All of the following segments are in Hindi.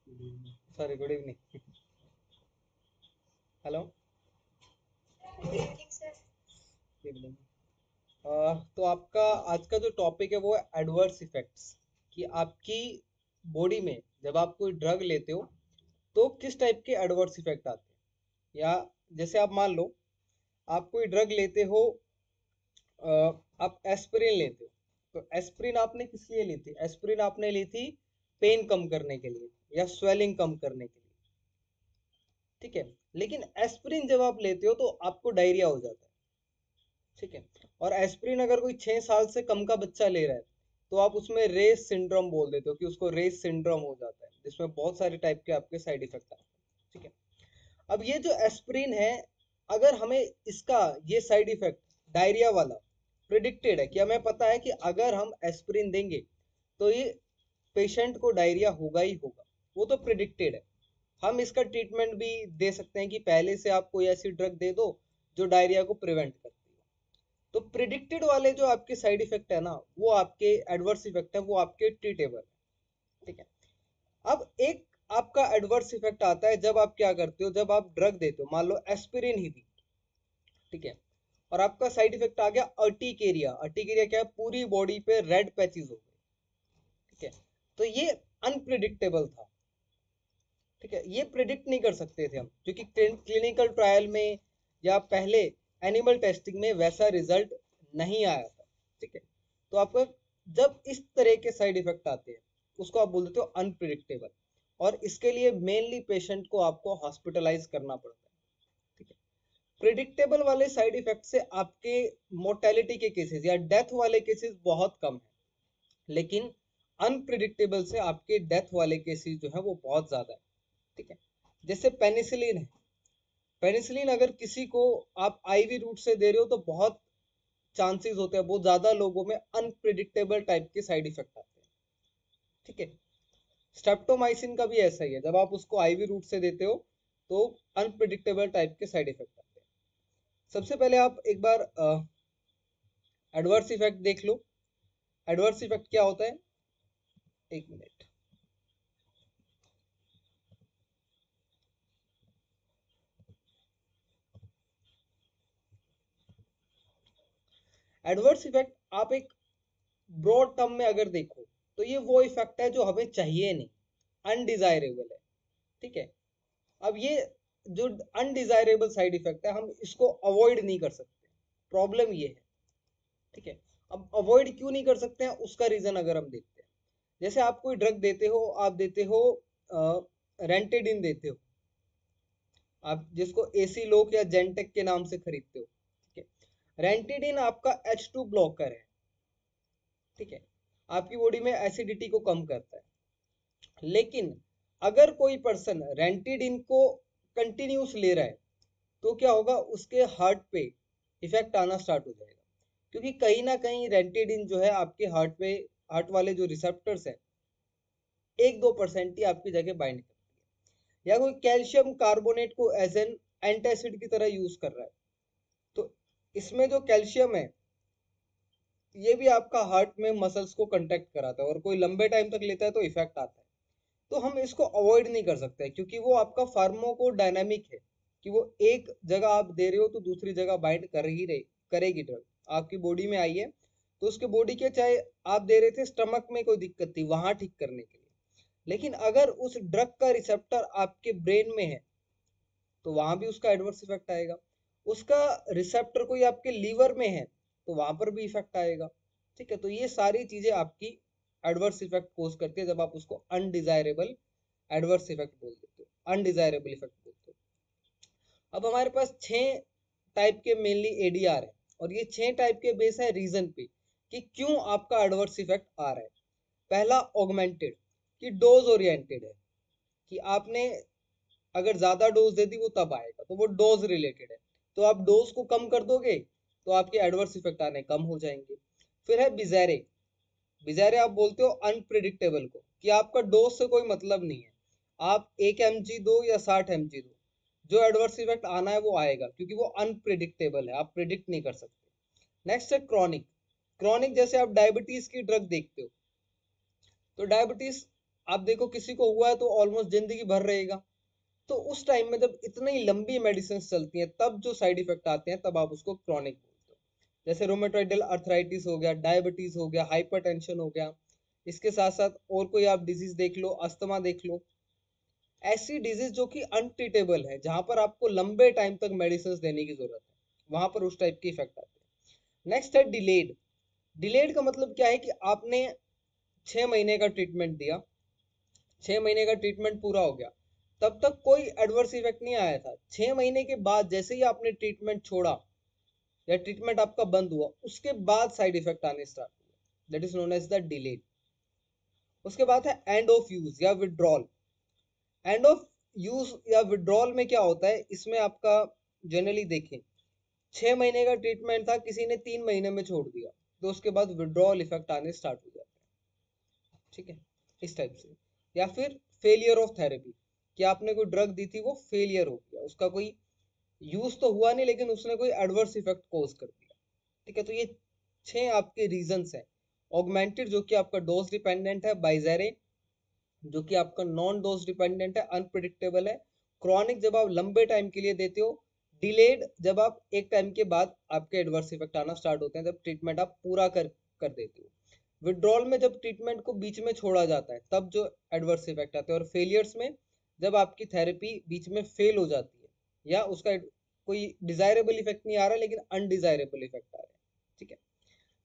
Sorry, good evening. Hello. Evening. तो आपका आज का जो टॉपिक है वो है एडवर्स इफेक्ट्स, कि आपकी बॉडी में जब आप कोई ड्रग लेते हो तो किस टाइप के एडवर्स इफेक्ट आते हैं। या जैसे आप मान लो, आप कोई ड्रग लेते हो, अ, आप एस्पिरिन लेते हो, तो एस्पिरिन आपने किस लिए ली थी? एस्पिरिन आपने ली थी पेन कम करने के लिए या स्वेलिंग कम करने के लिए, ठीक है। लेकिन एस्पिरिन जब आप लेते हो तो आपको डायरिया हो जाता है, ठीक है। और एस्पिरिन अगर कोई 6 साल से कम का बच्चा ले रहा है तो आप उसमें रेस सिंड्रोम बोल देते हो कि उसको रेस सिंड्रोम हो जाता है, जिसमें बहुत सारे टाइप के आपके साइड इफेक्ट आते हैं, ठीक है। अब ये जो एस्पिरिन है, अगर हमें इसका ये साइड इफेक्ट डायरिया वाला प्रिडिक्टेड है, कि हमें पता है कि अगर हम एस्पिरिन देंगे तो ये पेशेंट को डायरिया होगा ही होगा, वो तो प्रिडिक्टेड है। हम इसका ट्रीटमेंट भी दे सकते हैं कि पहले से आप कोई ऐसी ड्रग दे दो जो डायरिया को प्रिवेंट करती है। तो प्रिडिक्टेड वाले जो आपके साइड इफेक्ट है ना, वो आपके एडवर्स इफेक्ट है, वो आपके ट्रीटेबल है, ठीक है। अब एक आपका एडवर्स इफेक्ट आता है जब आप क्या करते हो, जब आप ड्रग देते हो, मान लो एस्पिरिन ही दी, ठीक है, और आपका साइड इफेक्ट आ गया अर्टिकेरिया। अर्टिकेरिया क्या है? पूरी बॉडी पे रेड पैचेस हो गए, ठीक है। तो ये अनप्रिडिक्टेबल था, ठीक है, ये प्रिडिक्ट नहीं कर सकते थे हम, क्योंकि क्लिनिकल ट्रायल में या पहले एनिमल टेस्टिंग में वैसा रिजल्ट नहीं आया था, ठीक है। तो आपका जब इस तरह के साइड इफेक्ट आते हैं उसको आप बोल देते हो अनप्रिडिक्टेबल, और इसके लिए मेनली पेशेंट को आपको हॉस्पिटलाइज करना पड़ता है, ठीक है। प्रिडिक्टेबल वाले साइड इफेक्ट से आपके मोर्टेलिटी के केसेस या डेथ वाले केसेस बहुत कम है, लेकिन अनप्रिडिक्टेबल से आपके डेथ वाले केसेस जो है वो बहुत ज्यादा है, ठीक है। जैसे पेनिसिलिन है, पेनिसिलिन अगर किसी को आप आईवी रूट से दे रहे हो तो बहुत चांसेस होते हैं, बहुत ज्यादा लोगों में अनप्रिडिक्टेबल टाइप के साइड इफेक्ट आते हैं, ठीक है। स्ट्रेप्टोमाइसिन का भी ऐसा ही है, जब आप उसको आईवी रूट से देते हो तो अनप्रिडिक्टेबल टाइप के साइड इफेक्ट आते हैं। सबसे पहले आप एक बार एडवर्स इफेक्ट देख लो। एडवर्स इफेक्ट क्या होता है? एक मिनट। एडवर्स इफेक्ट आप एक ब्रॉड टर्म में अगर देखो तो ये वो इफेक्ट है जो हमें चाहिए नहीं, अनडिजायरेबल है, ठीक है। अब ये जो अनडिजायरेबल साइड इफेक्ट है, हम इसको अवॉइड नहीं कर सकते, प्रॉब्लम ये है, ठीक है। अब अवॉइड क्यों नहीं कर सकते हैं उसका रीजन अगर हम देखते हैं, जैसे आप कोई ड्रग देते हो, आप देते हो रेंटेडिन देते हो, आप जिसको एसी लोक या जेंटेक के नाम से खरीदते हो, ठीक है। रेंटेडिन आपका H2 ब्लॉकर है, ठीक है, आपकी बॉडी में एसिडिटी को कम करता है। लेकिन अगर कोई पर्सन रेंटेडिन को कंटिन्यूस ले रहा है तो क्या होगा, उसके हार्ट पे इफेक्ट आना स्टार्ट हो जाएगा, क्योंकि कहीं ना कहीं रेंटेडिन जो है आपके हार्ट पे, हार्ट वाले जो रिसेप्टर्स है 1-2% ही आपकी जगह बाइंड करती है। या कोई कैल्शियम कार्बोनेट को एज एन एंटासिड की तरह यूज कर रहा है, तो इसमें जो कैल्शियम है ये भी आपका हार्ट में मसल्स को कंट्रैक्ट कराता है, और कोई लंबे टाइम तक लेता है तो इफेक्ट आता है। तो हम इसको अवॉइड नहीं कर सकते, क्योंकि वो आपका फार्मोको डायनामिक है, कि वो एक जगह आप दे रहे हो तो दूसरी जगह बाइंड कर ही रही, करेगी ड्रग। आपकी बॉडी में आई है तो उसके बॉडी के, चाहे आप दे रहे थे स्टमक में कोई दिक्कत थी वहां ठीक करने के लिए, लेकिन अगर उस ड्रग का रिसेप्टर आपके ब्रेन में है तो वहां भी उसका एडवर्स इफेक्ट आएगा। उसका रिसेप्टर कोई आपके लीवर में है तो वहां पर भी इफेक्ट आएगा, ठीक है। तो ये सारी चीजें आपकी एडवर्स इफेक्ट कोज करती है, जब आप उसको अनडिजायरेबल एडवर्स इफेक्ट बोल देते हो, अनडिजायरेबल इफेक्ट बोलते हो। अब हमारे पास 6 टाइप के मेनली एडीआर है, और ये 6 टाइप के बेस है रीजन पे कि क्यों आपका एडवर्स इफेक्ट आ रहा है। पहला ऑगमेंटेड, कि डोज ओरिएंटेड है, कि आपने अगर ज्यादा डोज दे दी वो तब आएगा, तो वो डोज रिलेटेड है। तो आप डोज को कम कर दोगे तो आपके एडवर्स इफेक्ट आने कम हो जाएंगे। फिर है बिजेरे। बिजेरे आप बोलते हो अनप्रिडिक्टेबल को, कि आपका डोज से कोई मतलब नहीं है, आप 1 mg दो या 60 mg दो, जो एडवर्स इफेक्ट आना है वो आएगा, क्योंकि वो अनप्रिडिक्टेबल है, आप प्रिडिक्ट नहीं कर सकते। नेक्स्ट है क्रॉनिक। क्रॉनिक जैसे आप डायबिटीज की ड्रग देखते हो, तो डायबिटीज आप देखो किसी को हुआ है तो ऑलमोस्ट जिंदगी भर रहेगा। तो उस टाइम में जब इतनी लंबी मेडिसिन चलती हैं तब जो साइड इफेक्ट आते हैं तब आप उसको क्रॉनिक बोलते हो। जैसे रोमेटॉइडल अर्थराइटिस हो गया, डायबिटीज हो गया, हाइपरटेंशन हो गया। इसके साथ साथ और कोई आप डिजीज देख लो, अस्थमा देख लो। ऐसी डिजीज जो कि अनट्रीटेबल है, जहां पर आपको लंबे टाइम तक मेडिसिन देने की जरूरत है, वहां पर उस टाइप की इफेक्ट आते हैं। नेक्स्ट है डिलेड। डिलेड का मतलब क्या है कि आपने 6 महीने का ट्रीटमेंट दिया, 6 महीने का ट्रीटमेंट पूरा हो गया, तब तक कोई एडवर्स इफेक्ट नहीं आया था। 6 महीने के बाद जैसे ही आपने ट्रीटमेंट छोड़ा या ट्रीटमेंट आपका बंद हुआ, उसके बाद साइड इफेक्ट आने स्टार्ट हुए, that is known as the delayed. उसके बाद है एंड ऑफ यूज या विड्रॉल। एंड ऑफ यूज या विड्रॉल में क्या होता है, इसमें आपका जनरली देखें, 6 महीने का ट्रीटमेंट था, किसी ने 3 महीने में छोड़ दिया, तो उसके बाद विड्रॉल इफेक्ट आने स्टार्ट हो जाते हैं। ठीक है, इस टाइप से। या फिर फेलियर ऑफ थेरेपी, कि आपने कोई ड्रग दी थी वो फेलियर हो गया, उसका कोई यूज तो हुआ नहीं लेकिन उसने कोई एडवर्स इफेक्ट कॉज कर दिया। ठीक है, तो ये 6 आपके रीजंस हैं। ऑगमेंटेड जो कि आपका डोज डिपेंडेंट है, बाइजेरे जो कि आपका नॉन डोज डिपेंडेंट है, अनप्रिडिक्टेबल है, क्रॉनिक जब आप लंबे टाइम के लिए देते हो, डिलेड जब आप एक टाइम के बाद आपके एडवर्स इफेक्ट आना स्टार्ट होते हैं, जब ट्रीटमेंट आप पूरा कर कर देते हो। विड्रॉल में जब ट्रीटमेंट को बीच में छोड़ा जाता है तब जो एडवर्स इफेक्ट आते हैं। और फेलियर्स में जब आपकी थेरेपी बीच में फेल हो जाती है या उसका कोई डिजायरेबल इफेक्ट नहीं आ रहा लेकिन अनडिजायरेबल इफेक्ट आ रहा है। ठीक है,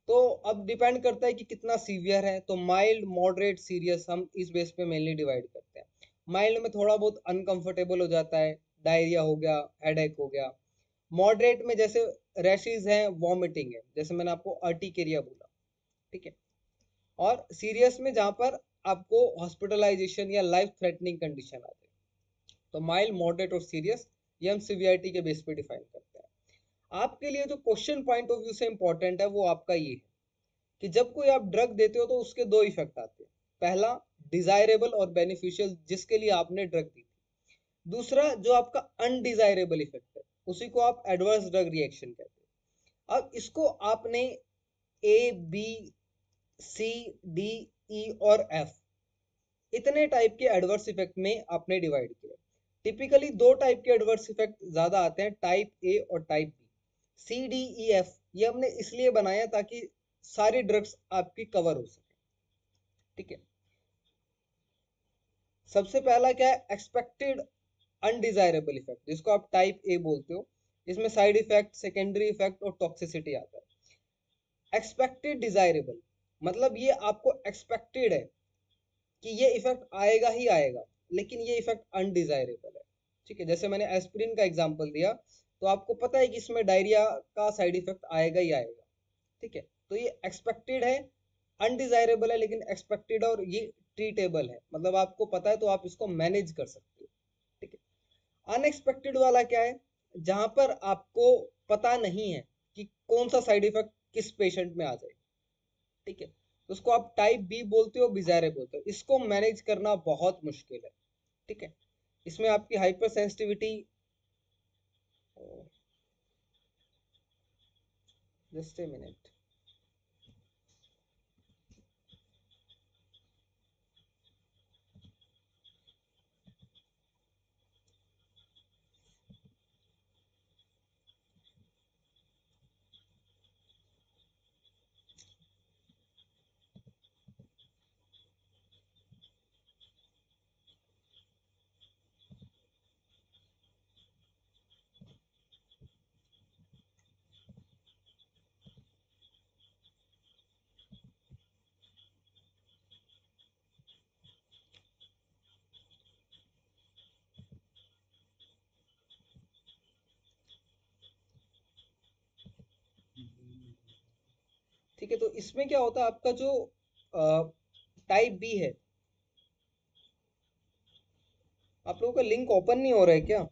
तो अब डिपेंड करता है कि कितना सीवियर है। तो माइल्ड, मॉडरेट, सीरियस हम इस बेस पे मेनली डिवाइड करते हैं। माइल्ड में थोड़ा बहुत अनकंफर्टेबल हो जाता है, डायरिया हो गया, हेडेक हो गया। मॉडरेट में जैसे रैशेज हैं, वॉमिटिंग है, जैसे मैंने आपको अर्टिकेरिया बोला। ठीक है, और सीरियस में जहां पर आपको हॉस्पिटलाइजेशन या लाइफ थ्रेटनिंग कंडीशन आ जाए। तो माइल्ड, मॉडरेट और सीरियस ये हम सीवियरिटी के बेस पे डिफाइन करते हैं। आपके लिए जो क्वेश्चन पॉइंट ऑफ व्यू से इंपॉर्टेंट है वो आपका ये है कि जब कोई आप ड्रग देते हो तो उसके दो इफेक्ट आते हैं। पहला, डिजायरेबल और बेनिफिशियल, जिसके लिए आपने ड्रग दी थी। दूसरा, जो आपका अनडिजायरेबल इफेक्ट है, उसी को आप एडवर्स ड्रग रिएक्शन कहते हैं। अब इसको आपने ए, बी, सी, डी, ई और एफ, इतने टाइप के एडवर्स इफेक्ट में आपने डिवाइड किया। टिपिकली दो टाइप के एडवर्स इफेक्ट ज्यादा आते हैं, टाइप ए और टाइप बी। सी, डी, ई, एफ ये हमने इसलिए बनाया ताकि सारी ड्रग्स आपकी कवर हो सके। ठीक है, सबसे पहला क्या है, एक्सपेक्टेड अनडिजायरेबल इफेक्ट, जिसको आप टाइप ए बोलते हो। इसमें साइड इफेक्ट, सेकेंडरी इफेक्ट और टॉक्सिसिटी आता है। एक्सपेक्टेड डिजायरेबल मतलब ये आपको एक्सपेक्टेड है कि ये इफेक्ट आएगा ही आएगा, लेकिन ये इफेक्ट अनडिजायरेबल है। ठीक है, जैसे मैंने एस्पिरिन का एग्जांपल दिया, तो आपको पता है कि इसमें डायरिया का साइड इफेक्ट आएगा ही आएगा। ठीक है, तो ये एक्सपेक्टेड है, अनडिजायरेबल है लेकिन एक्सपेक्टेड, और ये ट्रीटेबल है, मतलब आपको पता है तो आप इसको मैनेज कर सकते हो। ठीक है, अनएक्सपेक्टेड वाला क्या है, जहां पर आपको पता नहीं है कि कौन सा साइड इफेक्ट किस पेशेंट में आ जाए। ठीक है, तो उसको आप टाइप बी बोलते हो, बिजारे बोलते हो। इसको मैनेज करना बहुत मुश्किल है। ठीक है, इसमें आपकी hyper sensitivity, just a minute. ठीक है, तो इसमें क्या होता है, आपका जो टाइप बी है, आप लोगों का लिंक ओपन नहीं हो रहा है क्या?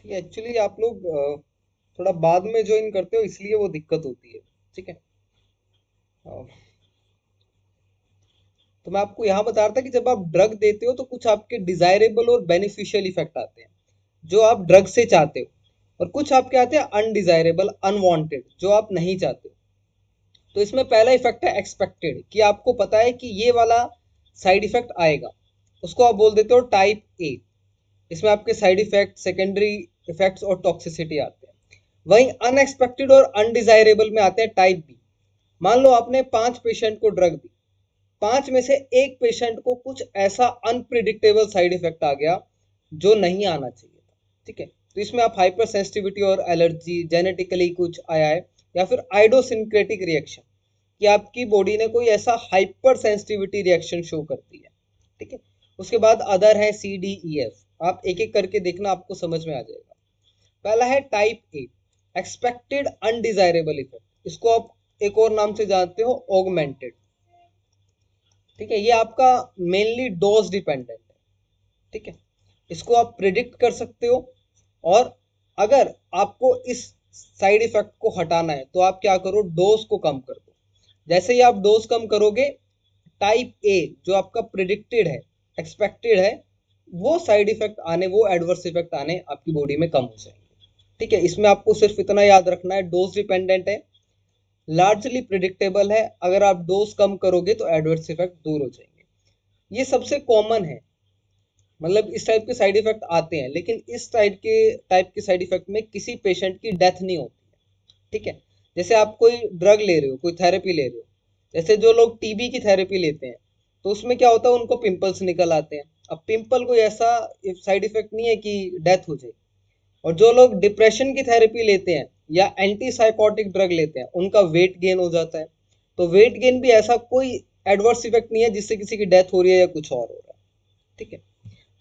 कि एक्चुअली आप लोग थोड़ा बाद में ज्वाइन करते हो इसलिए वो दिक्कत होती है। ठीक है। अ, तो मैं आपको यहाँ बता रहा था कि जब आप ड्रग देते हो तो कुछ आपके डिजायरेबल और बेनिफिशियल इफेक्ट आते हैं जो आप ड्रग से चाहते हो, और कुछ आपके आते हैं अनडिजायरेबल अनवांटेड जो आप नहीं चाहते हो। तो इसमें पहला इफेक्ट है एक्सपेक्टेड, कि आपको पता है कि ये वाला साइड इफेक्ट आएगा, उसको आप बोल देते हो टाइप ए। इसमें आपके साइड इफेक्ट, सेकेंडरी इफेक्ट्स और टॉक्सिसिटी आते हैं। वहीं अनएक्सपेक्टेड और अनडिजायरेबल में आते हैं टाइप बी। मान लो आपने 5 पेशेंट को ड्रग दी, 5 में से एक पेशेंट को कुछ ऐसा अनप्रिडिक्टेबल साइड इफेक्ट आ गया जो नहीं आना चाहिए था। ठीक है। तो इसमें आप हाइपर सेंसिटिविटी और एलर्जी, जेनेटिकली कुछ आया है, या फिर आइडोसिंक्रेटिक रिएक्शन, कि आपकी बॉडी ने कोई ऐसा हाइपर सेंसिटिविटी रिएक्शन शो करती है। ठीक है। उसके बाद अदर है सी डी ई एफ, आप एक एक करके देखना, आपको समझ में आ जाएगा। पहला है type A, expected undesirable effect. इसको आप एक और नाम से जानते हो, ऑगमेंटेड। ठीक है। ये आपका मेनली डोज डिपेंडेंट है। ठीक है। इसको आप प्रिडिक्ट कर सकते हो, और अगर आपको इस साइड इफेक्ट को हटाना है तो आप क्या करो, डोज को कम कर दो। जैसे ही आप डोज कम करोगे, टाइप ए जो आपका प्रिडिक्टेड है, एक्सपेक्टेड है, वो साइड इफेक्ट आने, वो एडवर्स इफेक्ट आने आपकी बॉडी में कम हो जाएंगे। ठीक है। इसमें आपको सिर्फ इतना याद रखना है, डोज डिपेंडेंट है, लार्जली प्रिडिक्टेबल है। अगर आप डोज कम करोगे तो एडवर्स इफेक्ट दूर हो जाएंगे। ये सबसे कॉमन है, मतलब इस टाइप के साइड इफेक्ट आते हैं, लेकिन इस टाइप के साइड इफेक्ट में किसी पेशेंट की डेथ नहीं होती है। ठीक है। जैसे आप कोई ड्रग ले रहे हो, कोई थेरेपी ले रहे हो, जैसे जो लोग टीबी की थेरेपी लेते हैं, तो उसमें क्या होता है, उनको पिंपल्स निकल आते हैं। अब पिंपल कोई ऐसा साइड इफेक्ट नहीं है कि डेथ हो जाए। और जो लोग डिप्रेशन की थेरेपी लेते हैं या एंटी साइकोटिक ड्रग लेते हैं, उनका वेट गेन हो जाता है। तो वेट गेन भी ऐसा कोई एडवर्स इफेक्ट नहीं है जिससे किसी की डेथ हो रही है या कुछ और हो रहा है। ठीक है।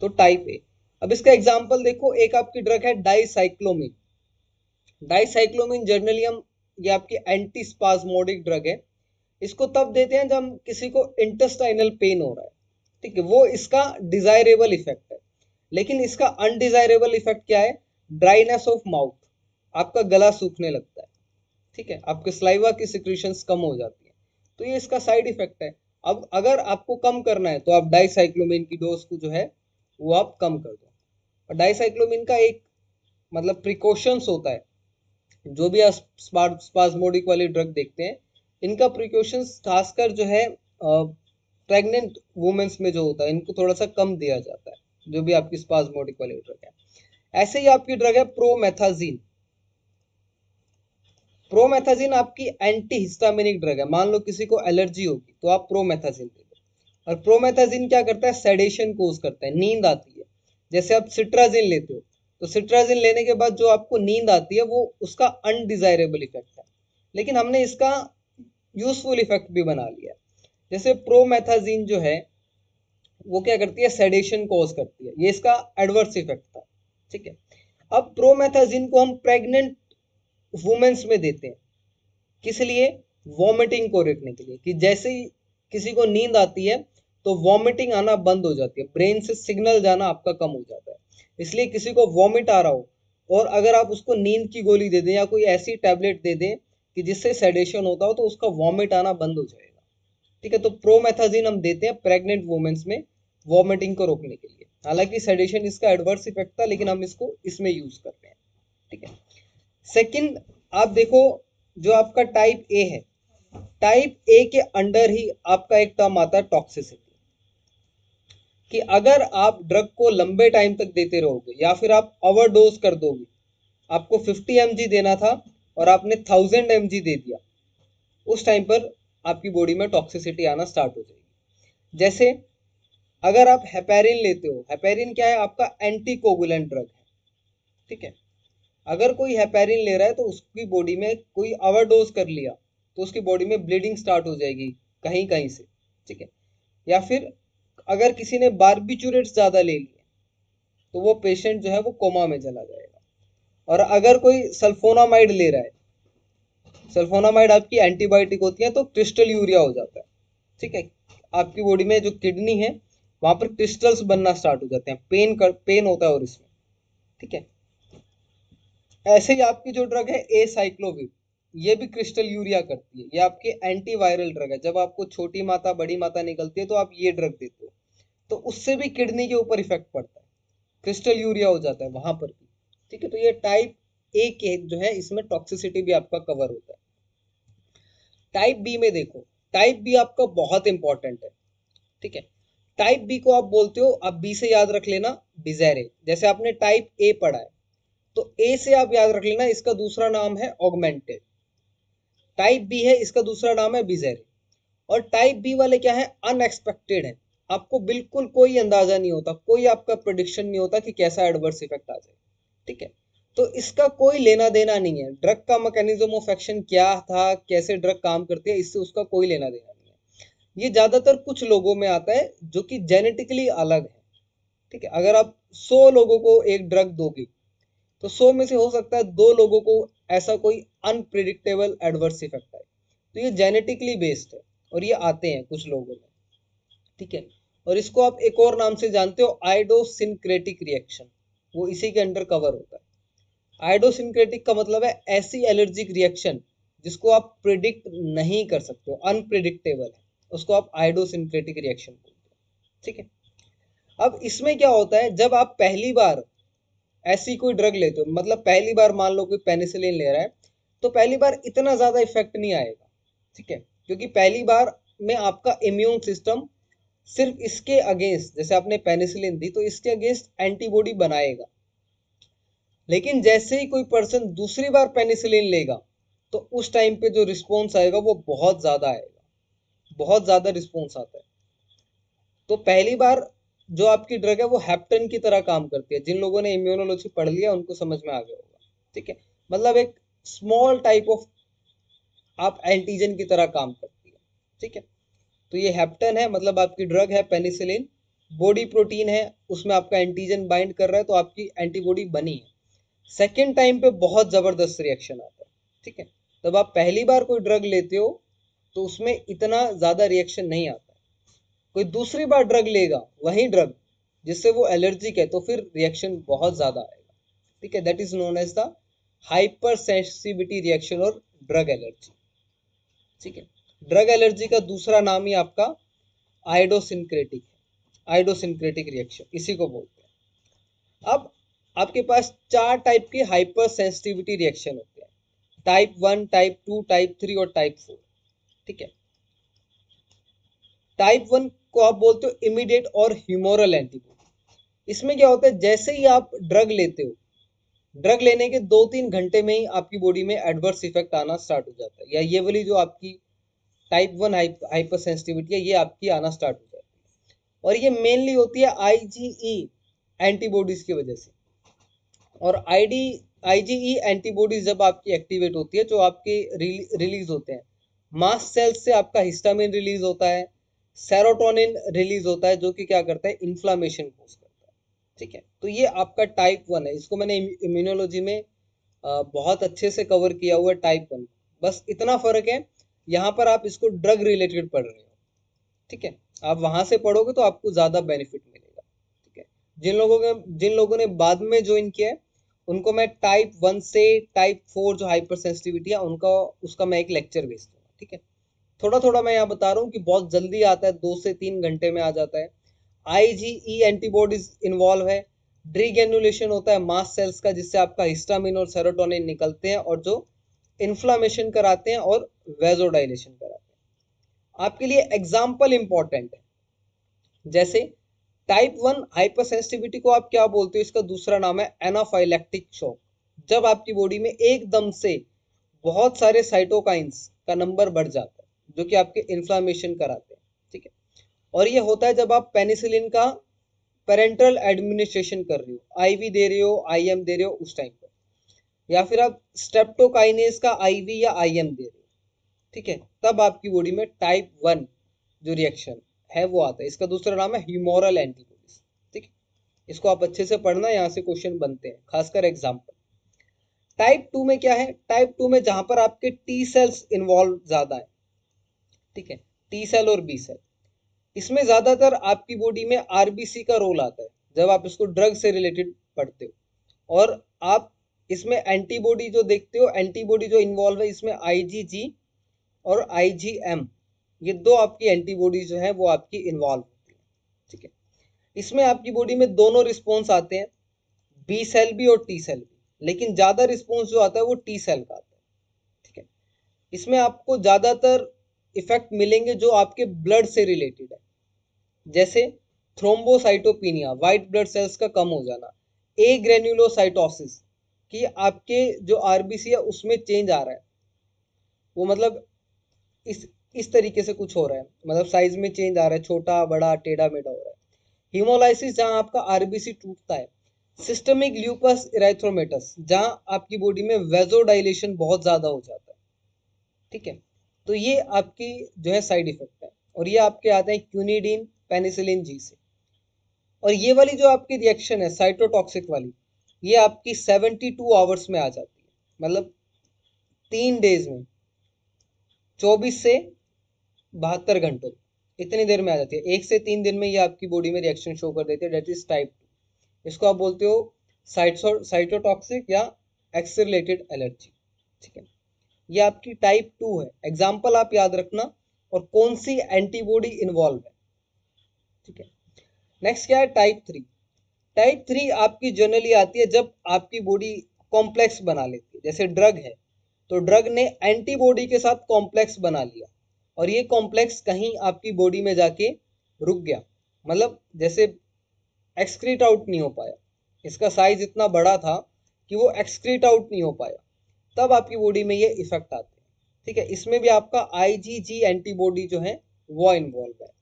तो टाइप ए। अब इसका एग्जांपल देखो, एक आपकी ड्रग है डाइसाइक्लोमिन। डाइसाइक्लोमिन जनरली हम, ये आपकी एंटी स्पाज्मोडिक ड्रग है। इसको तब देते हैं जब किसी को इंटेस्टाइनल पेन हो रहा है। ठीक है। वो इसका डिजायरेबल इफेक्ट है। लेकिन इसका अनडिजायरेबल इफेक्ट क्या है, ड्राइनेस ऑफ माउथ, आपका गला सूखने लगता है। ठीक है। आपके सलाइवा की सिक्रीशंस कम हो जाती है। तो ये इसका साइड इफेक्ट है। अब अगर आपको कम करना है तो आप डाइसाइक्लोमिन की डोज को जो है वो आप कम कर दो। और डाइसाइक्लोमिन का एक मतलब प्रिकॉशंस होता है, जो भी आप स्पाज्मोडिक वाली ड्रग देखते हैं, इनका प्रिकॉशंस खासकर जो है प्रेग्नेंट वुमेन्स में जो होता है, इनको थोड़ा सा कम दिया जाता है, जो भी आपकी स्पाज्मोडिक वाली ड्रग है। ऐसे ही आपकी ड्रग है प्रोमेथाजीन। प्रोमेथाजीन आपकी एंटी हिस्टामिनिक ड्रग है। मान लो किसी को एलर्जी होगी तो आप प्रोमेथाजीन दे दो। और प्रोमेथाजीन क्या करता है, सेडेशन कोज करता है, नींद आती है। जैसे आप सिट्राजिन लेते हो, तो सिट्राजिन लेने के बाद जो आपको नींद आती है वो उसका अनडिजायरेबल इफेक्ट है, लेकिन हमने इसका यूजफुल इफेक्ट भी बना लिया है। जैसे प्रोमेथाजीन जो है वो क्या करती है, सेडेशन कॉज करती है, ये इसका एडवर्स इफेक्ट था। ठीक है। अब प्रोमेथाजीन को हम प्रेग्नेंट वुमेन्स में देते हैं, किस लिए, वॉमिटिंग को रोकने के लिए, कि जैसे ही किसी को नींद आती है तो वॉमिटिंग आना बंद हो जाती है, ब्रेन से सिग्नल जाना आपका कम हो जाता है। इसलिए किसी को वॉमिट आ रहा हो और अगर आप उसको नींद की गोली दे दें या कोई ऐसी टैबलेट दे दें कि जिससे सेडेशन होता हो, तो उसका वॉमिट आना बंद हो जाएगा। ठीक है। तो प्रोमेथाजीन हम देते हैं प्रेग्नेंट वुमेन्स में वॉमिटिंग को रोकने के लिए। हालांकि सेडेशन इसका एडवर्स इफेक्ट था, लेकिन हम इसको इसमें यूज कर रहे हैं। ठीक है। सेकंड, आप देखो, जो आपका टाइप ए है, टाइप ए के अंडर ही आपका एक टर्म आता है टॉक्सिसिटी, कि अगर आप ड्रग को लंबे टाइम तक देते रहोगे या फिर आप ओवरडोज कर दोगे, आपको 50 mg देना था और आपने 1000 mg दे दिया, उस टाइम पर आपकी बॉडी में टॉक्सिसिटी आना स्टार्ट हो जाएगी। जैसे अगर आप हेपेरिन लेते हो, हेपेरिन क्या है, आपका एंटी कोगुलेंट ड्रग है। ठीक है। अगर कोई हेपेरिन ले रहा है तो उसकी बॉडी में कोई ओवरडोज कर लिया तो उसकी बॉडी में ब्लीडिंग स्टार्ट हो जाएगी कहीं कहीं से। ठीक है। या फिर अगर किसी ने बारबिचूरेट्स ज्यादा ले लिए तो वो पेशेंट जो है वो कोमा में चला जाएगा। और अगर कोई सल्फोनामाइड ले रहा है, सल्फोनामाइड आपकी एंटीबायोटिक होती है, तो क्रिस्टल यूरिया हो जाता है। ठीक है। आपकी बॉडी में जो किडनी है वहां पर क्रिस्टल्स बनना स्टार्ट हो जाते हैं, पेन होता है और इसमें। ठीक है। ऐसे ही आपकी जो ड्रग है एसाइक्लोविर, ये भी क्रिस्टल यूरिया करती है। ये आपकी एंटीवायरल ड्रग है। जब आपको छोटी माता बड़ी माता निकलती है तो आप ये ड्रग देते हो, तो उससे भी किडनी के ऊपर इफेक्ट पड़ता है, क्रिस्टल यूरिया हो जाता है वहां पर भी। ठीक है, तो ये टाइप ए के जो है इसमें टॉक्सिसिटी भी आपका कवर होता है। टाइप बी में देखो, टाइप बी आपका बहुत इंपॉर्टेंट है। ठीक है, टाइप बी को आप बोलते हो, आप बी से याद रख लेना बिजेरे। जैसे आपने टाइप ए पढ़ा है, तो ए से आप याद रख लेना इसका दूसरा नाम है ऑगमेंटेड। टाइप बी है, इसका दूसरा नाम है बिजेरे। और टाइप बी वाले क्या है, अनएक्सपेक्टेड है। आपको बिल्कुल कोई अंदाजा नहीं होता, कोई आपका प्रोडिक्शन नहीं होता कि कैसा एडवर्स इफेक्ट आ जाए। ठीक है, तो इसका कोई लेना देना नहीं है, ड्रग का मैकेनिज्म ऑफ एक्शन क्या था, कैसे ड्रग काम करती है, इससे उसका कोई लेना देना नहीं है। ये ज्यादातर कुछ लोगों में आता है जो कि जेनेटिकली अलग है। ठीक है, अगर आप 100 लोगों को एक ड्रग दोगे, तो 100 में से हो सकता है 2 लोगों को ऐसा कोई अनप्रिडिक्टेबल एडवर्स इफेक्ट आए। तो ये जेनेटिकली बेस्ड है, और ये आते हैं कुछ लोगों में। ठीक है, और इसको आप एक और नाम से जानते हो, आइडोसिनक्रेटिक रिएक्शन, वो इसी के अंडर कवर होता है। आइडोसिनक्रेटिक का मतलब है ऐसी एलर्जिक रिएक्शन जिसको आप प्रिडिक्ट नहीं कर सकते हो, अनप्रिडिक्टेबल है, उसको आप आइडोसिनक्रेटिक रिएक्शन बोलते हो। ठीक है, अब इसमें क्या होता है, जब आप पहली बार ऐसी कोई ड्रग लेते हो, मतलब पहली बार मान लो कोई पेनिसिलिन ले रहा है, तो पहली बार इतना ज्यादा इफेक्ट नहीं आएगा। ठीक है, क्योंकि पहली बार में आपका इम्यून सिस्टम सिर्फ इसके अगेंस्ट, जैसे आपने पेनिसिलिन दी तो इसके अगेंस्ट एंटीबॉडी बनाएगा। लेकिन जैसे ही कोई पर्सन दूसरी बार पेनिसिलिन लेगा, तो उस टाइम पे जो रिस्पॉन्स आएगा वो बहुत ज्यादा आएगा, बहुत ज्यादा रिस्पॉन्स आता है। तो पहली बार जो आपकी ड्रग है वो हेप्टेन की तरह काम करती है। जिन लोगों ने इम्यूनोलॉजी पढ़ लिया उनको समझ में आ गया होगा। ठीक है, मतलब एक स्मॉल टाइप ऑफ आप एंटीजन की तरह काम करती है। ठीक है, तो ये हेप्टेन है, मतलब आपकी ड्रग है पेनिसिलिन, बॉडी प्रोटीन है, उसमें आपका एंटीजन बाइंड कर रहा है, तो आपकी एंटीबॉडी बनी है। सेकेंड टाइम पे बहुत जबरदस्त रिएक्शन आता है। ठीक है, तब आप पहली बार कोई ड्रग लेते हो तो उसमें इतना ज्यादा रिएक्शन नहीं आता। कोई दूसरी बार ड्रग लेगा, वही ड्रग जिससे वो एलर्जिक है, तो फिर रिएक्शन बहुत ज्यादा आएगा। ठीक है, that is known as the hypersensitivity reaction और ड्रग एलर्जी। ठीक है, ड्रग एलर्जी का दूसरा नाम ही आपका आइडोसिनक्रेटिक है, आइडोसिनक्रेटिक रिएक्शन इसी को बोलते हैं। अब आपके पास 4 टाइप के हाइपर सेंसिटिविटी रिएक्शन होते हैं, टाइप 1, टाइप 2, टाइप 3 और टाइप 4। ठीक है, टाइप 1 को आप बोलते हो इमीडिएट और ह्यूमोरल एंटीबॉडी। इसमें क्या होता है, जैसे ही आप ड्रग लेते हो, ड्रग लेने के 2-3 घंटे में ही आपकी बॉडी में एडवर्स इफेक्ट आना स्टार्ट हो जाता है, या ये वाली जो आपकी टाइप 1 हाइपर सेंसिटिविटी है, ये आपकी आना स्टार्ट हो जाती है। और ये मेनली होती है आईजीई एंटीबॉडीज की वजह से। और आईजीई एंटीबॉडीज जब आपकी एक्टिवेट होती है, जो आपके रिलीज होते हैं, मास्ट सेल्स से आपका हिस्टामिन रिलीज होता है, सेरोटोनिन रिलीज होता है, जो कि क्या करता है, इन्फ्लामेशन कोज करता है। ठीक है, तो ये आपका टाइप 1 है। इसको मैंने इम्यूनोलॉजी में बहुत अच्छे से कवर किया हुआ है, टाइप 1। बस इतना फर्क है, यहाँ पर आप इसको ड्रग रिलेटेड पढ़ रहे हो। ठीक है, आप वहां से पढ़ोगे तो आपको ज्यादा बेनिफिट मिलेगा। ठीक है, जिन लोगों ने बाद में ज्वाइन किया है, उनको मैं टाइप 1 से टाइप 4 जो हाइपर सेंसिटिविटी है उनका, उसका मैं एक लेक्चर भेज दूंगा। ठीक है, थोड़ा थोड़ा मैं यहाँ बता रहा हूँ कि बहुत जल्दी आता है, 2 से 3 घंटे में आ जाता है। आईजीई एंटीबॉडीज इन्वॉल्व है, ड्रीग्रेनुलेशन होता है मास्ट सेल्स का, जिससे आपका हिस्टामिन और सेरोटोनिन निकलते हैं, और जो इन्फ्लामेशन कराते हैं और वेजोडाइलेशन कराते हैं। आपके लिए एग्जाम्पल इंपॉर्टेंट है, जैसे टाइप 1 हाइपरसेंसिटिविटी को आप क्या बोलते हो, इसका दूसरा नाम है एनाफाइलैक्टिक शॉक। जब आपकी बॉडी में एकदम से बहुत सारे साइटोकाइंस का नंबर बढ़ जाता है, जो कि आपके इन्फ्लामेशन कराते हैं। ठीक है, और ये होता है जब आप पेनिसिलिन का पेरेंटल एडमिनिस्ट्रेशन कर रहे हो, आईवी दे रहे हो, आईएम दे रहे हो उस टाइम पर, या फिर आप स्ट्रेप्टोकाइनेस का आईवी या आईएम दे रहे हो। ठीक है, तब आपकी बॉडी में टाइप 1 जो रिएक्शन है वो आता है। इसका दूसरा नाम है ह्यूमोरल एंटीबॉडीज। ठीक है, इसको आप अच्छे से पढ़ना, यहाँ से क्वेश्चन बनते हैं, खासकर एग्जाम्पल। टाइप 2 में क्या है, टाइप 2 में जहां पर आपके टी सेल्स इन्वॉल्व ज्यादा है। ठीक है, टी सेल और बी सेल, इसमें ज्यादातर आपकी बॉडी में आरबीसी का रोल आता है, जब आप इसको ड्रग से रिलेटेड पढ़ते हो। और आप इसमें एंटीबॉडी जो देखते हो, एंटीबॉडी जो इन्वॉल्व है इसमें IgG और IgM, ये दो आपकी एंटीबॉडी जो है वो आपकी इन्वॉल्व होती है। ठीक है, इसमें आपकी बॉडी में दोनों रिस्पॉन्स आते हैं, बी सेल भी और टी सेल भी, लेकिन ज्यादा रिस्पॉन्स जो आता है वो टी सेल का आता है। ठीक है, इसमें आपको ज्यादातर इफेक्ट मिलेंगे जो आपके ब्लड से रिलेटेड है, जैसे थ्रोम्बोसाइटोपिनिया, व्हाइट ब्लड सेल्स का कम हो जाना, ए ग्रेन्युलोसाइटोसिस कि आपके जो आरबीसी है उसमें चेंज आ रहा है, वो मतलब इस इस तरीके से कुछ हो रहा है, मतलब साइज में चेंज आ रहा है, छोटा बड़ा टेढ़ा मेढ़ा हो रहा है। हीमोलाइसिस जहां आपका आरबीसी टूटता है। सिस्टमिक ल्यूपस इरेथ्रोमेटस जहां आपकी बॉडी में वेजोडाइलेशन बहुत ज्यादा हो जाता है। ठीक है, तो ये आपकी जो है साइड इफेक्ट है, और ये आपके आते हैं क्यूनिडीन पेनिसिलिन जी से। और ये वाली जो आपकी रिएक्शन है साइटोटॉक्सिक वाली, ये आपकी 72 आवर्स में आ जाती है, मतलब 3 डेज में, 24 से 72 घंटों, इतनी देर में आ जाती है। 1 से 3 दिन में ये आपकी बॉडी में रिएक्शन शो कर देती है, डेट इज टाइप 2। इसको आप बोलते हो साइटोटॉक्सिक या एक्सिलेटेड एलर्जी। ठीक है, ये आपकी टाइप 2 है। एग्जाम्पल आप याद रखना और कौन सी एंटीबॉडी इन्वॉल्व है। ठीक है, नेक्स्ट क्या है, टाइप 3। टाइप 3 आपकी जनरली आती है जब आपकी बॉडी कॉम्प्लेक्स बना लेती है, जैसे ड्रग है, तो ड्रग ने एंटीबॉडी के साथ कॉम्प्लेक्स बना लिया, और ये कॉम्प्लेक्स कहीं आपकी बॉडी में जाके रुक गया, मतलब जैसे एक्सक्रीट आउट नहीं हो पाया, इसका साइज इतना बड़ा था कि वो एक्सक्रीट आउट नहीं हो पाया, तब आपकी बॉडी में ये इफेक्ट आते हैं। ठीक है, इसमें भी आपका IgG एंटीबॉडी जो है वो इन्वॉल्व है।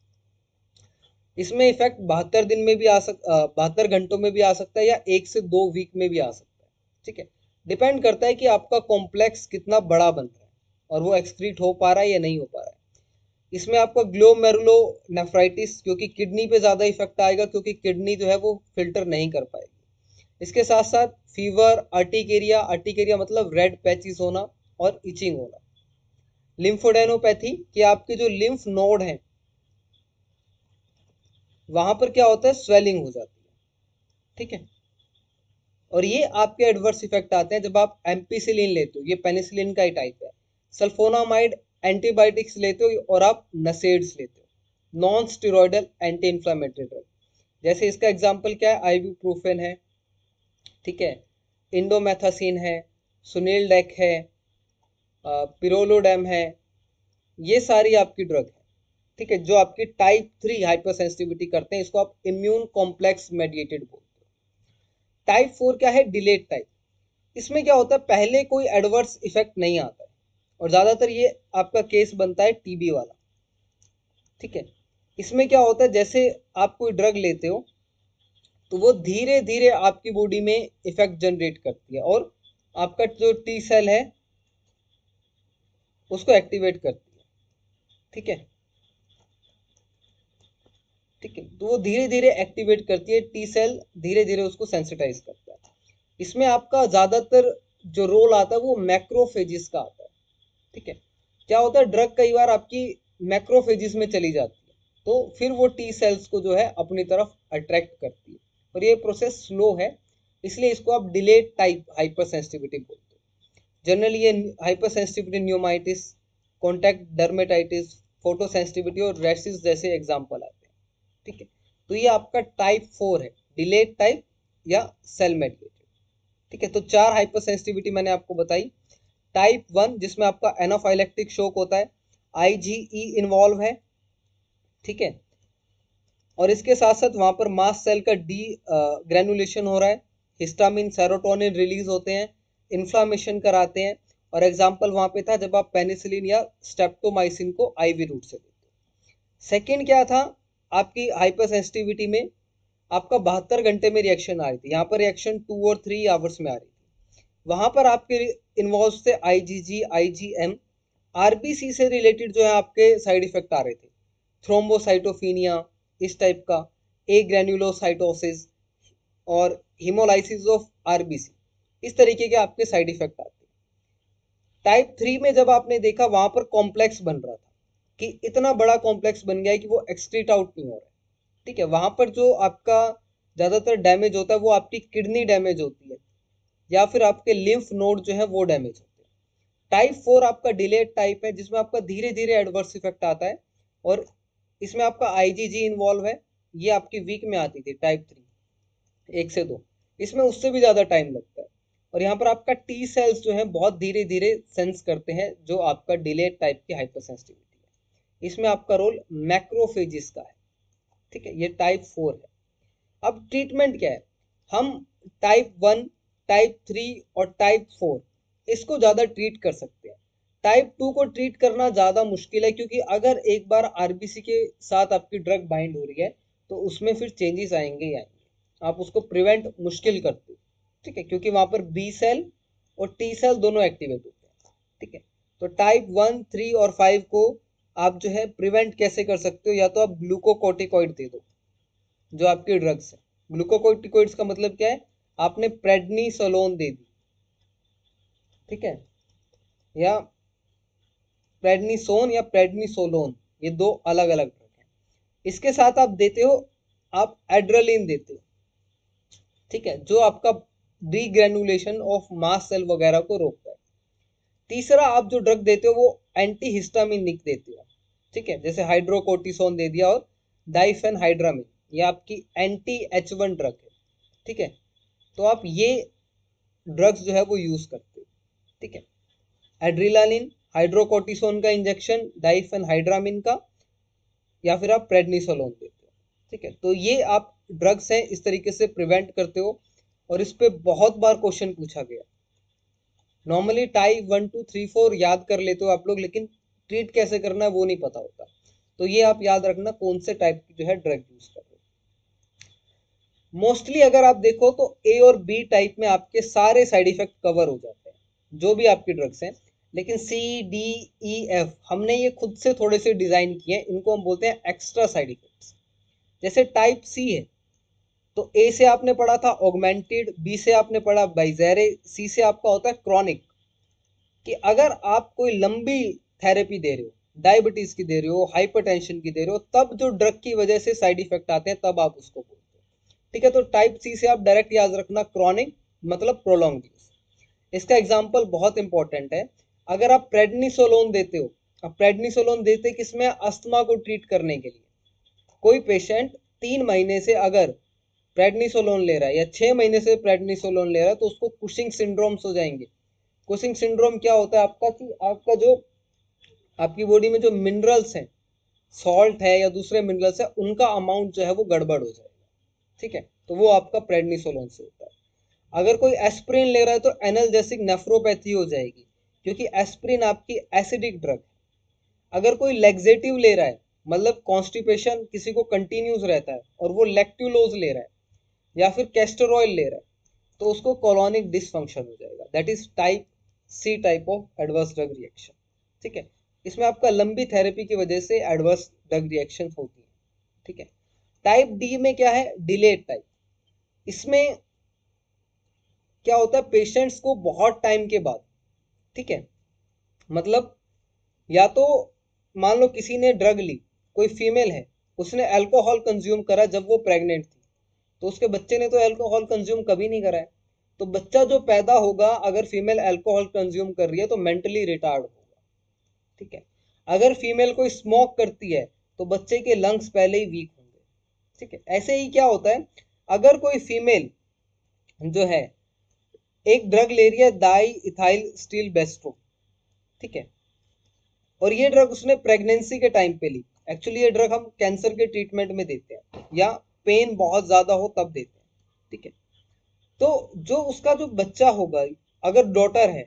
इसमें इफेक्ट 72 दिन में भी 72 घंटों में भी आ सकता है, या 1 से 2 वीक में भी आ सकता है। ठीक है, डिपेंड करता है कि आपका कॉम्प्लेक्स कितना बड़ा बन रहा है और वो एक्सक्रीट हो पा रहा है या नहीं हो पा रहा है। इसमें आपका ग्लोमेरुलोनेफ्राइटिस, क्योंकि किडनी पे ज्यादा इफेक्ट आएगा, क्योंकि किडनी जो है वो फिल्टर नहीं कर पाएगी। इसके साथ साथ फीवर, अर्टिकेरिया, अर्टिकेरिया मतलब रेड पैचेस होना और इचिंग होना। लिम्फोडेनोपैथी कि आपके जो लिम्फ नोड हैं वहां पर क्या होता है, स्वेलिंग हो जाती है। ठीक है, और ये आपके एडवर्स इफेक्ट आते हैं जब आप एम्पिसिलिन लेते हो, ये पेनिसिलिन का ही टाइप है। सल्फोनामाइड एंटीबायोटिक्स लेते हो और आप नसेड्स लेते हो, non steroidal anti inflammatory drug. जैसे इसका एग्जांपल क्या है, आइबुप्रोफेन है, ठीक है, इंडोमेथासिन है, सुनील डेक है, पिरोलोडेम है, ये सारी आपकी ड्रग है। ठीक है, जो आपकी टाइप 3 हाइपर सेंसिटिविटी करते हैं, इसको आप इम्यून कॉम्प्लेक्स मेडिएटेड बोलते हो। टाइप 4 क्या है, डिलेड टाइप। इसमें क्या होता है, पहले कोई एडवर्स इफेक्ट नहीं आता है, और ज्यादातर ये आपका केस बनता है टीबी वाला। ठीक है, इसमें क्या होता है, जैसे आप कोई ड्रग लेते हो तो वो धीरे धीरे आपकी बॉडी में इफेक्ट जनरेट करती है, और आपका जो टी सेल है उसको एक्टिवेट करती है। ठीक है, ठीक है, तो वो धीरे धीरे एक्टिवेट करती है, टी सेल धीरे धीरे उसको सेंसिटाइज करता है। इसमें आपका ज्यादातर जो रोल आता है वो मैक्रोफेजिस का आता है। ठीक है, क्या होता है, ड्रग कई बार आपकी मैक्रोफेजिस में चली जाती है, तो फिर वो टी सेल्स को जो है अपनी तरफ अट्रैक्ट करती है, और ये प्रोसेस स्लो है, इसलिए इसको आप डिलेड टाइप हाइपर सेंसिटिविटी बोलते हो। जनरली ये hyper sensitivity pneumonitis, contact dermatitis, photo sensitivity और रेसिस जैसे एग्जाम्पल आते हैं। ठीक है, तो ये आपका टाइप 4 है, डिलेड टाइप या सेल मेडिएटेड। ठीक है, तो 4 हाइपर सेंसिटिविटी मैंने आपको बताई। टाइप 1 जिसमें आपका एनाफाइलेक्टिक शोक होता है, IgE इन्वॉल्व है। ठीक है, और इसके साथ साथ वहां पर मास्ट सेल का डी ग्रेनुलेशन हो रहा है, हिस्टामिन सेरोटोनिन रिलीज होते हैं, इन्फ्लामेशन कराते हैं, और एग्जाम्पल वहां पे था जब आप पेनिसिलिन या स्टेप्टोमाइसिन को IV रूट से देते हो। सेकेंड क्या था, आपकी हाइपर सेंसिटिविटी में आपका 72 घंटे में रिएक्शन आ रही थी, यहाँ पर रिएक्शन 2 और 3 आवर्स में आ रही थी। वहां पर आपके इन्वॉल्व थे IgG, IgM। आरबीसी से रिलेटेड जो है आपके साइड इफेक्ट आ रहे थे, थ्रोम्बोसाइटोफिनिया इस टाइप का, ए ग्रेन्युलोसाइटोसिस और हिमोलाइसिस ऑफ आरबीसी, इस तरीके के आपके साइड इफेक्ट आते हैं। टाइप 3 में जब आपने देखा वहां पर कॉम्प्लेक्स बन रहा था, कि इतना बड़ा कॉम्प्लेक्स बन गया है कि वो एक्सक्रीट आउट नहीं हो रहा है। ठीक है, वहां पर जो आपका ज्यादातर डैमेज होता है वो आपकी किडनी डैमेज होती है, या फिर आपके लिम्फ नोड जो है वो डैमेज होते हैं। टाइप 4 आपका डिलेड टाइप है, जिसमें आपका धीरे धीरे एडवर्स इफेक्ट आता है, और इसमें आपका आईजीजी इन्वॉल्व है। ये आपकी वीक में आती थी टाइप 3, 1 से 2, इसमें उससे भी ज्यादा टाइम लगता है। और यहाँ पर आपका टी सेल्स जो है बहुत धीरे धीरे सेंस करते हैं, जो आपका डिलेड टाइप की हाइपर सेंसिटिविटी है। इसमें आपका रोल मैक्रोफेजिस का है। ठीक है, ये टाइप 4 है। अब ट्रीटमेंट क्या है? हम टाइप 1, टाइप 3 और टाइप 4 इसको ज्यादा ट्रीट कर सकते हैं। टाइप 2 को ट्रीट करना ज्यादा मुश्किल है, क्योंकि अगर एक बार आरबीसी के साथ आपकी ड्रग बाइंड हो रही है तो उसमें फिर चेंजेस आएंगे ही आएंगे। आप उसको प्रिवेंट मुश्किल करते हो। ठीक है, क्योंकि वहां पर बी सेल और टी सेल दोनों एक्टिवेट होते हैं। ठीक है, तो टाइप 1, 3 और 5 को आप जो है प्रिवेंट कैसे कर सकते हो? या तो आप ग्लूकोकोर्टिकॉइड दे दो, जो आपके ड्रग्स है। ग्लूकोकोर्टिकोइड्स का मतलब क्या है? आपने प्रेडनिसोलोन दे दी, ठीक है, या प्रेडनिसोन या प्रेडनिसोलोन, ये दो अलग अलग ड्रग है। इसके साथ आप देते हो, आप एड्रेलिन देते हो, ठीक है, जो आपका डीग्रेनुलेशन ऑफ मास सेल वगैरह को रोकता है। तीसरा आप जो ड्रग देते हो वो एंटी हिस्टामिनिक देते हो, ठीक है, जैसे हाइड्रोकोर्टिसोन दे दिया, और डाइफेनहाइड्रामिन, ये आपकी एंटी H1 ड्रग है। ठीक है, तो आप ये ड्रग्स जो है वो यूज करते हो। ठीक है, एड्रिलालिन, हाइड्रोकोर्टिसोन का इंजेक्शन, डाइफेनहाइड्रामिन का, या फिर आप प्रेडनिसोलोन देते हो। ठीक है, तो ये आप ड्रग्स हैं, इस तरीके से प्रिवेंट करते हो। और इस पे बहुत बार क्वेश्चन पूछा गया। नॉर्मली टाइप 1, 2, 3, 4 याद कर लेते हो आप लोग, लेकिन ट्रीट कैसे करना है वो नहीं पता होता। तो ये आप याद रखना कौन से टाइप की जो है ड्रग यूज कर रहे हो। मोस्टली अगर आप देखो तो ए और बी टाइप में आपके सारे साइड इफेक्ट कवर हो जाते हैं, जो भी आपकी ड्रग्स हैं। लेकिन C, D, E, F हमने ये खुद से थोड़े से डिजाइन किए हैं, इनको हम बोलते हैं एक्स्ट्रा साइड इफेक्ट्स। जैसे टाइप C है, तो ए से आपने पढ़ा था ऑगमेंटेड, बी से आपने पढ़ा बाइजेरे, सी से आपका होता है क्रॉनिक। कि अगर आप कोई लंबी थेरेपी दे रहे हो, डायबिटीज की दे रहे हो, हाइपरटेंशन की दे रहे हो, तब जो ड्रग की वजह से साइड इफेक्ट आते हैं तब आप उसको बोलते हो। ठीक है, तो टाइप C से आप डायरेक्ट याद रखना क्रॉनिक, मतलब प्रोलॉन्ग यूज। इसका एग्जांपल बहुत इंपॉर्टेंट है। अगर आप प्रेडनिसोलोन देते हो, अब प्रेडनिसोलोन देते किसमें? अस्थमा को ट्रीट करने के लिए। कोई पेशेंट 3 महीने से अगर प्रेडनिसोलोन ले रहा है, या 6 महीने से प्रेडनिसोलोन ले रहा है, तो उसको कुशिंग सिंड्रोम्स हो जाएंगे। कुशिंग सिंड्रोम क्या होता है आपका? कि आपका जो आपकी बॉडी में जो मिनरल्स हैं, सॉल्ट है या दूसरे मिनरल्स है, उनका अमाउंट जो है वो गड़बड़ हो जाएगा। ठीक है, तो वो आपका प्रेडनिसोलोन से होता है। अगर कोई एस्प्रिन ले रहा है तो एनाल्जेसिक नेफ्रोपैथी हो जाएगी, क्योंकि एस्प्रिन आपकी एसिडिक ड्रग है। अगर कोई लेग्जेटिव ले रहा है, मतलब कॉन्स्टिपेशन किसी को कंटिन्यूस रहता है और वो लेक्टुलोज ले रहा है, या फिर कैस्टर ले रहा है, तो उसको कोलोनिक डिसफंक्शन हो जाएगा। That is type C type of adverse drug reaction. ठीक है, इसमें आपका लंबी थेरेपी की वजह से एडवर्स ड्रग रिएक्शन होती है। ठीक है, टाइप D में क्या है? Delayed type. इसमें क्या होता है? पेशेंट्स को बहुत टाइम के बाद, ठीक है, मतलब या तो मान लो किसी ने ड्रग ली, कोई फीमेल है, उसने अल्कोहल कंज्यूम करा जब वो प्रेग्नेंट थी, तो उसके बच्चे ने तो अल्कोहल कंज्यूम कभी नहीं करा है। तो बच्चा जो पैदा होगा, अगर फीमेल अल्कोहल कंज्यूम कर रही है तो मेंटली रिटार्ड होगा। ठीक है, अगर फीमेल कोई स्मोक करती है तो बच्चे के लंग्स पहले ही वीक होंगे। ठीक है, ऐसे ही क्या होता है, अगर कोई फीमेल जो है एक ड्रग ले रही है, डाई इथाइल स्टील बेस्ट्रो, ठीक है, और ये ड्रग उसने प्रेगनेंसी के टाइम पे ली। एक्चुअली ये ड्रग हम कैंसर के ट्रीटमेंट में देते हैं, या पेन बहुत ज्यादा हो तब देते हैं। ठीक है, तो जो उसका जो बच्चा होगा, अगर डॉटर है,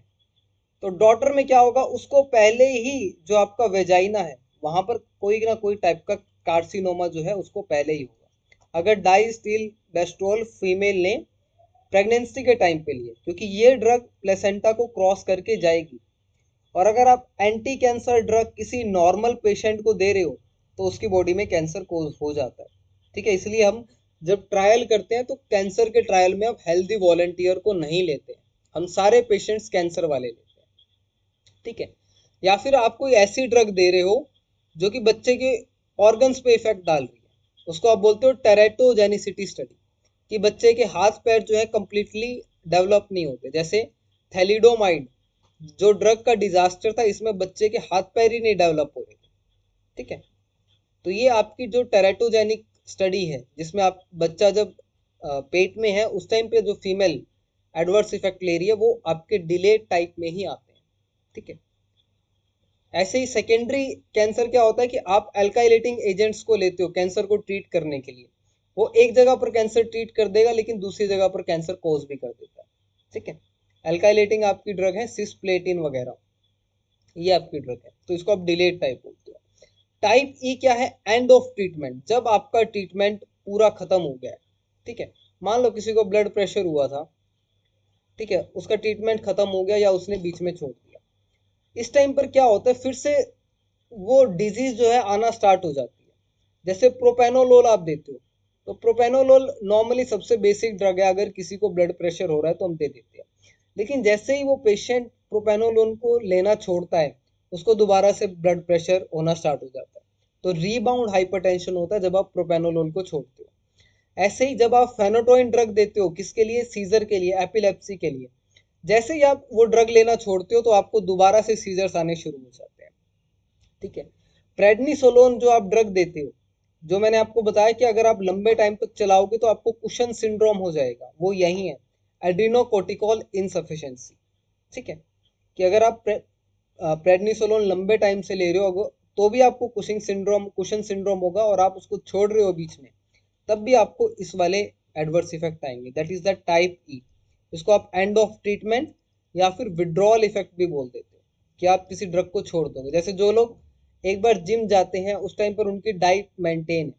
तो डॉटर में क्या होगा? उसको पहले ही जो आपका वेजाइना है, वहां पर कोई ना कोई टाइप का कार्सिनोमा जो है उसको पहले ही होगा, अगर डाई स्टील बेस्ट्रोल फीमेल ने प्रेगनेंसी के टाइम पे लिए, क्योंकि ये ड्रग प्लेसेंटा को क्रॉस करके जाएगी। और अगर आप एंटी कैंसर ड्रग किसी नॉर्मल पेशेंट को दे रहे हो, तो उसकी बॉडी में कैंसर कोज हो जाता है। ठीक है, इसलिए हम जब ट्रायल करते हैं तो कैंसर के ट्रायल में आप हेल्दी वॉलेंटियर को नहीं लेते हैं, हम सारे पेशेंट्स कैंसर वाले लेते हैं। ठीक है, या फिर आप कोई ऐसी ड्रग दे रहे हो जो कि बच्चे के ऑर्गन्स पे इफेक्ट डाल रही है, उसको आप बोलते हो टेरेटोजेनिसिटी स्टडी, कि बच्चे के हाथ पैर जो है कंप्लीटली डेवलप नहीं होते। जैसे थैलिडोमाइड जो ड्रग का डिजास्टर था, इसमें बच्चे के हाथ पैर ही नहीं डेवलप हो रहे थे। ठीक है, तो ये आपकी जो टेरेटोजेनिक स्टडी है, जिसमें आप बच्चा जब पेट में है उस टाइम पे जो फीमेल एडवर्स इफेक्ट ले रही है वो आपके डिले टाइप में ही आते हैं। ठीक है, ऐसे ही सेकेंडरी कैंसर क्या होता है कि आप अल्काइलेटिंग एजेंट्स को लेते हो कैंसर को ट्रीट करने के लिए, वो एक जगह पर कैंसर ट्रीट कर देगा लेकिन दूसरी जगह पर कैंसर कोज भी कर देता है। ठीक है, अल्काइलेटिंग आपकी ड्रग है सिस्प्लेटिन वगैरह, ये आपकी ड्रग है, तो इसको आप डिलेड टाइप बोलते हो। टाइप ई क्या है? एंड ऑफ ट्रीटमेंट, जब आपका ट्रीटमेंट पूरा खत्म हो गया है। ठीक है, मान लो किसी को ब्लड प्रेशर हुआ था, ठीक है, उसका ट्रीटमेंट खत्म हो गया या उसने बीच में छोड़ दिया, इस टाइम पर क्या होता है, फिर से वो डिजीज जो है आना स्टार्ट हो जाती है। जैसे प्रोपेनोलोल आप देते हो, तो प्रोपेनोलोल नॉर्मली सबसे बेसिक ड्रग है, अगर किसी को ब्लड प्रेशर हो रहा है तो हम दे देते हैं। लेकिन जैसे ही वो पेशेंट प्रोपेनोलोल को लेना छोड़ता है, उसको दोबारा से ब्लड प्रेशर होना स्टार्ट हो जाता है। तो रीबाउंड हाइपरटेंशन होता है जब आप प्रोपेनोलोल को छोड़ते हो। ऐसे ही जब आप फेनोटोइन ड्रग देते हो, किसके लिए? सीजर के लिए, एपिलेप्सी के लिए, जैसे ही आप वो ड्रग लेना छोड़ते हो तो आपको दोबारा से सीजर्स आने शुरू हो जाते हैं। ठीक है, प्रेडनिसोलोन जो आप ड्रग देते हो, जो मैंने आपको बताया कि अगर आप लंबे टाइम तक चलाओगे तो आपको कुशन सिंड्रोम हो जाएगा, वो यही है, एड्रीनोकोर्टिकॉल इनसफिशिएंसी। ठीक है, कि अगर आप प्रेडनिसोलोन लंबे टाइम से ले रहे हो तो भी आपको कुशन सिंड्रोम होगा, और आप उसको छोड़ रहे हो बीच में, तब भी आपको इस वाले एडवर्स इफेक्ट आएंगे। दैट इज द टाइप ई। इसको आप एंड ऑफ ट्रीटमेंट या फिर विड्रॉल इफेक्ट भी बोल देते हो, कि आप किसी ड्रग को छोड़ दोगे। जैसे जो लोग एक बार जिम जाते हैं उस टाइम पर उनकी डाइट मेंटेन है,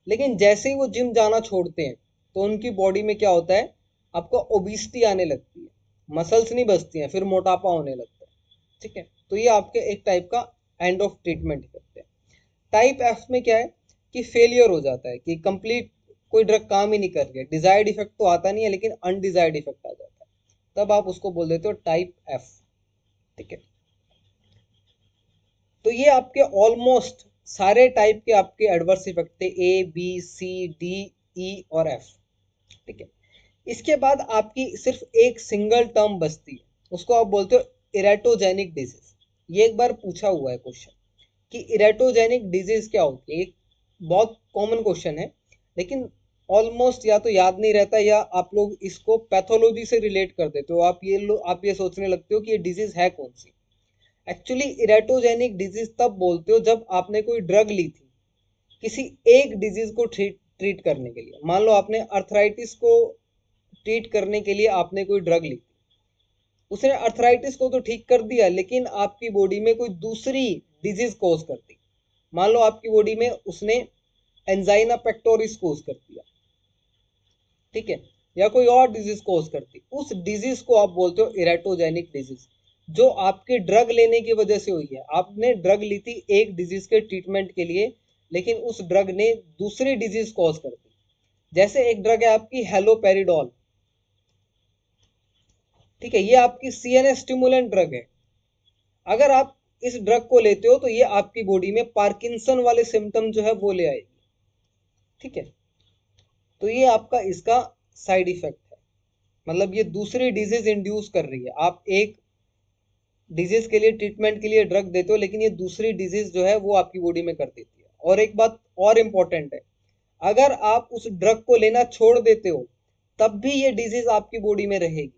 लेकिन जैसे ही वो जिम जाना छोड़ते हैं तो उनकी बॉडी में क्या होता है, आपको ओबिसिटी आने लगती है, मसल्स नहीं बचती हैं, फिर मोटापा होने लगता है। ठीक है, तो ये आपके एक टाइप का एंड ऑफ ट्रीटमेंट इफेक्ट है। टाइप एफ में क्या है कि फेलियर हो जाता है, कि कंप्लीट कोई ड्रग काम ही नहीं कर रही है, डिजायर्ड इफेक्ट तो आता नहीं है लेकिन अनडिजायर्ड इफेक्ट आ जाता है, तब आप उसको बोल देते हो टाइप एफ। ठीक है, तो ये आपके ऑलमोस्ट सारे टाइप के आपके एडवर्स इफेक्ट थे, A B C D E और एफ। ठीक है, इसके बाद आपकी सिर्फ एक सिंगल टर्म बचती है, उसको आप बोलते हो इरेटोजेनिक डिजीज। ये एक बार पूछा हुआ है क्वेश्चन कि इरेटोजेनिक डिजीज क्या होती है, एक बहुत कॉमन क्वेश्चन है, लेकिन ऑलमोस्ट या तो याद नहीं रहता या आप लोग इसको पैथोलॉजी से रिलेट कर देते हो, आप ये सोचने लगते हो कि ये डिजीज है कौन सी। एक्चुअली इरेटोजेनिक डिजीज तब बोलते हो जब आपने कोई ड्रग ली थी किसी एक डिजीज को ट्रीट करने के लिए। मान लो आपने अर्थराइटिस को ट्रीट करने के लिए आपने कोई ड्रग ली, उसने अर्थराइटिस को तो ठीक कर दिया लेकिन आपकी बॉडी में कोई दूसरी डिजीज कॉज कर दी। मान लो आपकी बॉडी में उसने एंजाइना पेक्टोरिस कॉज कर दिया, ठीक है, या कोई और डिजीज कॉज कर दी, उस डिजीज को आप बोलते हो इरेटोजेनिक डिजीज, जो आपके ड्रग लेने की वजह से हुई है। आपने ड्रग ली थी एक डिजीज के ट्रीटमेंट के लिए, लेकिन उस ड्रग ने दूसरी डिजीज कॉज कर दी। जैसे एक ड्रग है आपकी हेलोपेरिडोल, ठीक है, ये आपकी सीएनएस स्टिमुलेंट ड्रग है। अगर आप इस ड्रग को लेते हो तो ये आपकी बॉडी में पार्किंसन वाले सिम्टम जो है वो ले आएगी। ठीक है, तो ये आपका इसका साइड इफेक्ट है, मतलब ये दूसरी डिजीज इंड्यूस कर रही है। आप एक डिजीज के लिए ट्रीटमेंट के लिए ड्रग देते हो लेकिन ये दूसरी डिजीज जो है वो आपकी बॉडी में कर देती है। और एक बात और इम्पोर्टेंट है, अगर आप उस ड्रग को लेना छोड़ देते हो तब भी ये डिजीज आपकी बॉडी में रहेगी।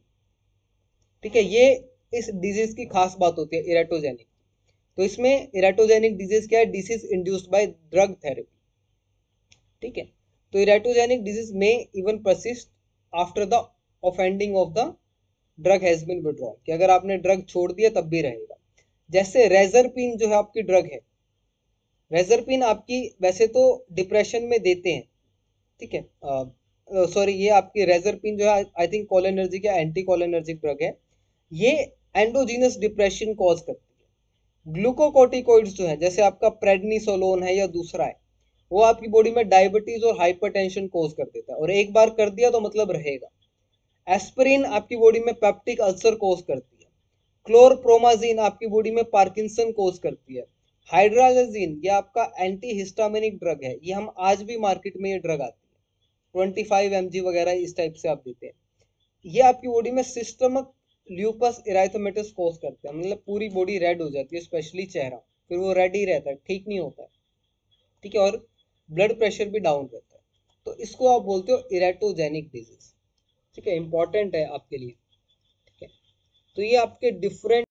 ठीक है, ये इस डिजीज की खास बात होती है इरेटोजेनिक। तो इसमें इरेटोजेनिक डिजीज क्या है? Disease induced by drug therapy. ठीक है, तो इरेटोजेनिक डिजीज में even persist after the offending of the drug has been withdrawn, कि अगर आपने ड्रग छोड़ दिया तब भी रहेगा। जैसे रेजरपिन जो है आपकी ड्रग है, रेजरपिन आपकी वैसे तो डिप्रेशन में देते हैं, ठीक है, सॉरी, ये आपकी रेजरपिन जो है आई थिंक कोलिनर्जिक या एंटी कोलिनर्जिक ड्रग है, ये एंडोजीनस डिप्रेशन कॉज करती है। ग्लूकोकोर्टिकोइड्स जो है जैसे आपका प्रेडनिसोलोन है या दूसरा है, वो आपकी बॉडी में डायबिटीज और हाइपरटेंशन कॉज कर देता है, और एक बार कर दिया तो मतलब रहेगा। एस्पिरिन आपकी बॉडी में पेप्टिक अल्सर कॉज करती है। क्लोरप्रोमाजिन आपकी बॉडी में पार्किंसन कॉज करती है। हाइड्रालाजिन ये आपका एंटी हिस्टामिनिक ड्रग है, ये हम आज भी मार्केट में ये ड्रग आती है, 25 mg वगैरह इस टाइप से आप देते हैं। ये आपकी बॉडी में सिस्टमिक ल्यूपस इराइथोमेटस कॉज करते हैं, मतलब पूरी बॉडी रेड हो जाती है, स्पेशली चेहरा, फिर वो रेड ही रहता है, ठीक नहीं होता है। ठीक है, और ब्लड प्रेशर भी डाउन रहता है। तो इसको आप बोलते हो इरेटोजेनिक डिजीज। ठीक है, इंपॉर्टेंट है आपके लिए। ठीक है, तो ये आपके डिफरेंट